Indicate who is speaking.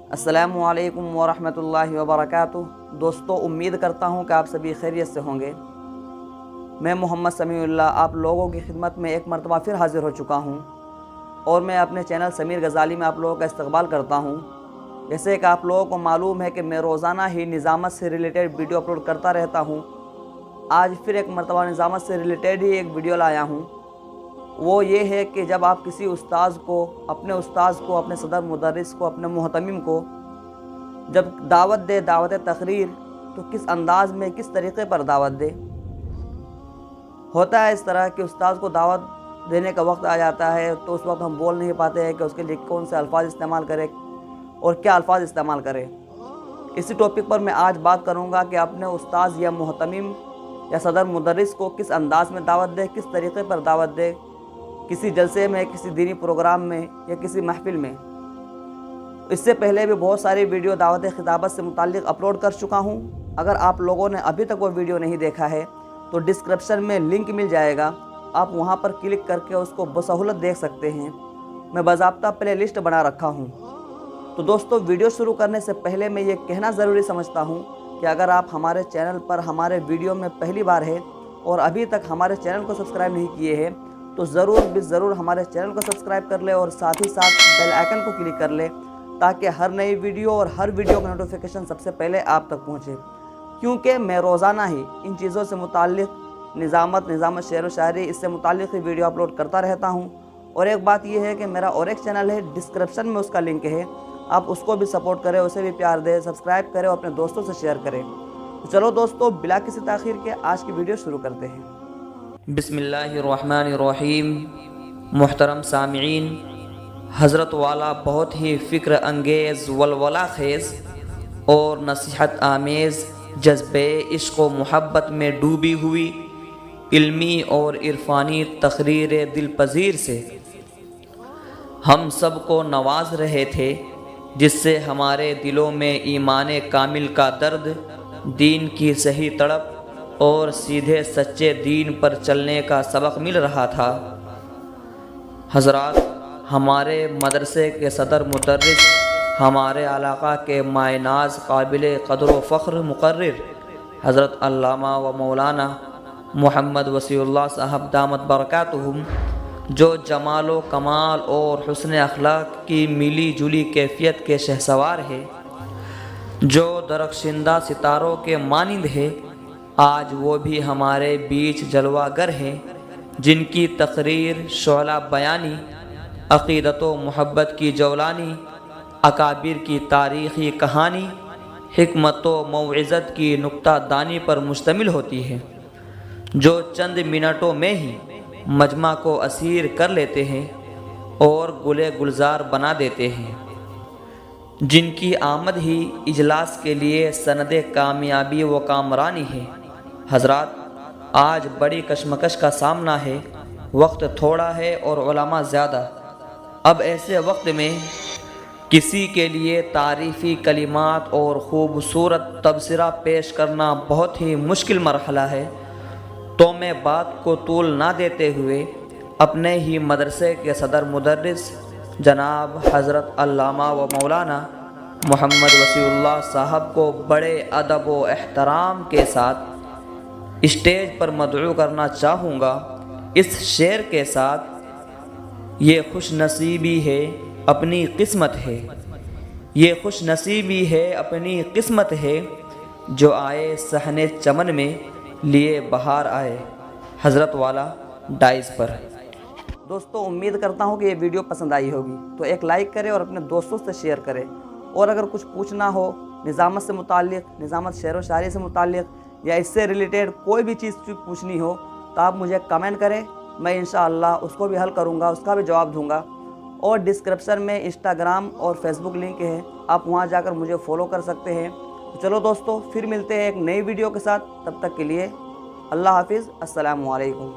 Speaker 1: अस्सलामु अलैकुम वरहमतुल्लाहि वबरकातुहू। दोस्तों, उम्मीद करता हूँ कि आप सभी खैरियत से होंगे। मैं मोहम्मद समीउल्लाह आप लोगों की खिदमत में एक मरतबा फिर हाज़िर हो चुका हूँ और मैं अपने चैनल समीर गज़ाली में आप लोगों का इस्तकबाल करता हूँ। जैसे कि आप लोगों को मालूम है कि मैं रोज़ाना ही निज़ामत से रिलेटेड वीडियो अपलोड करता रहता हूँ। आज फिर एक मरतबा निज़ामत से रिलेटेड ही एक वीडियो लाया हूँ। वो ये है कि जब आप किसी उस्ताद को, अपने सदर मुदर्रिस को, अपने मुहतमिम को जब दावत दे, दावत तकरीर, तो किस अंदाज़ में, किस तरीक़े पर दावत दे। होता है इस तरह कि उस्ताद को दावत देने का वक्त आ जाता है तो उस वक्त हम बोल नहीं पाते हैं कि उसके लिए कौन से अल्फाज इस्तेमाल करें और क्या अल्फाज इस्तेमाल करें। इसी टॉपिक पर मैं आज बात करूंगा कि अपने उस्ताद या मुहतमिम या सदर मुदर्रिस को किस अंदाज़ में दावत दे, किस तरीक़े पर दावत दे, किसी जलसे में, किसी दीनी प्रोग्राम में या किसी महफिल में। इससे पहले भी बहुत सारी वीडियो दावत खिताबत से मुताल्लिक़ अपलोड कर चुका हूँ। अगर आप लोगों ने अभी तक वो वीडियो नहीं देखा है तो डिस्क्रिप्शन में लिंक मिल जाएगा, आप वहाँ पर क्लिक करके उसको बसहूलत देख सकते हैं। मैं बाज़ाब्ता प्ले लिस्ट बना रखा हूँ। तो दोस्तों, वीडियो शुरू करने से पहले मैं ये कहना ज़रूरी समझता हूँ कि अगर आप हमारे चैनल पर हमारे वीडियो में पहली बार है और अभी तक हमारे चैनल को सब्सक्राइब नहीं किए हैं तो ज़रूर हमारे चैनल को सब्सक्राइब कर ले और साथ ही साथ बेल आइकन को क्लिक कर ले ताकि हर नई वीडियो और हर वीडियो का नोटिफिकेशन सबसे पहले आप तक पहुँचे। क्योंकि मैं रोज़ाना ही इन चीज़ों से मुताल्लिक़ निज़ामत शेर व शायरी, इससे मुताल्लिक़ ही वीडियो अपलोड करता रहता हूँ। और एक बात यह है कि मेरा और एक चैनल है, डिस्क्रिप्शन में उसका लिंक है, आप उसको भी सपोर्ट करें, उसे भी प्यार दें, सब्सक्राइब करें और अपने दोस्तों से शेयर करें। तो चलो दोस्तों, बिला किसी ताख़ीर के आज की वीडियो शुरू करते हैं। बिस्मिल्लाहिर्रहमानिर्रहीम। मुहतरम सामिईन, हज़रत वाला बहुत ही फ़िक्र अंगेज़, वलवला खेज़ और नसीहत आमेज़ जज्बे इश्क़ व मुहब्बत में डूबी हुई इल्मी और इरफ़ानी तक़रीर दिलपज़ीर से हम सब को नवाज़ रहे थे, जिससे हमारे दिलों में ईमान कामिल का दर्द, दीन की सही तड़प और सीधे सच्चे दीन पर चलने का सबक मिल रहा था। हज़रात, हमारे मदरसे के सदर मुदर्रिस, हमारे इलाक़ा के मायनाज़ काबिल क़द्र व फ़ख्र मुक़र्रिर हज़रत अल्लामा व मौलाना मोहम्मद वसीउल्लाह साहब दामत बरकातुहुम, जो जमाल व कमाल और हुस्न अखलाक की मिली जुली कैफियत के शहसवार है, जो दरख्शिंदा सितारों के मानिंद है, आज वो भी हमारे बीच जलवागर हैं, जिनकी तकरीर, शोला बयानी, अक़ीदत व मुहब्बत की जौलानी, अकाबिर की तारीख़ी कहानी, हिकमत व मौइज़त की नुक्ता दानी पर मुश्तमिल होती है, जो चंद मिनटों में ही मजमा को असीर कर लेते हैं और गुले गुलजार बना देते हैं, जिनकी आमद ही इजलास के लिए सनदे कामयाबी व कामरानी है। हज़रात, आज बड़ी कशमकश का सामना है, वक्त थोड़ा है और उलमा ज़्यादा। अब ऐसे वक्त में किसी के लिए तारीफ़ी कलिमात और ख़ूबसूरत तबसरा पेश करना बहुत ही मुश्किल मरहला है। तो मैं बात को तूल ना देते हुए अपने ही मदरसे के सदर मुदर्रिस जनाब हज़रत अल्लामा व मौलाना मोहम्मद वसीउल्लाह साहब को बड़े अदब व एहतराम के साथ स्टेज पर मदऊ करना चाहूँगा इस शेर के साथ। ये खुश नसीबी है अपनी किस्मत है, ये खुश नसीबी है अपनी किस्मत है, जो आए सहने चमन में लिए बहार आए। हज़रत वाला डाइस पर। दोस्तों, उम्मीद करता हूँ कि ये वीडियो पसंद आई होगी, तो एक लाइक करें और अपने दोस्तों से शेयर करें। और अगर कुछ पूछना हो निज़ामत से मुताल्लिक़, निज़ामत शेर व शायरी से मुताल्लिक़ या इससे रिलेटेड कोई भी चीज़ पूछनी हो तो आप मुझे कमेंट करें, मैं इंशाअल्लाह उसको भी हल करूँगा, उसका भी जवाब दूँगा। और डिस्क्रिप्शन में इंस्टाग्राम और फेसबुक लिंक है, आप वहाँ जाकर मुझे फॉलो कर सकते हैं। तो चलो दोस्तों, फिर मिलते हैं एक नई वीडियो के साथ। तब तक के लिए अल्लाह हाफिज़, अस्सलामु अलैकुम।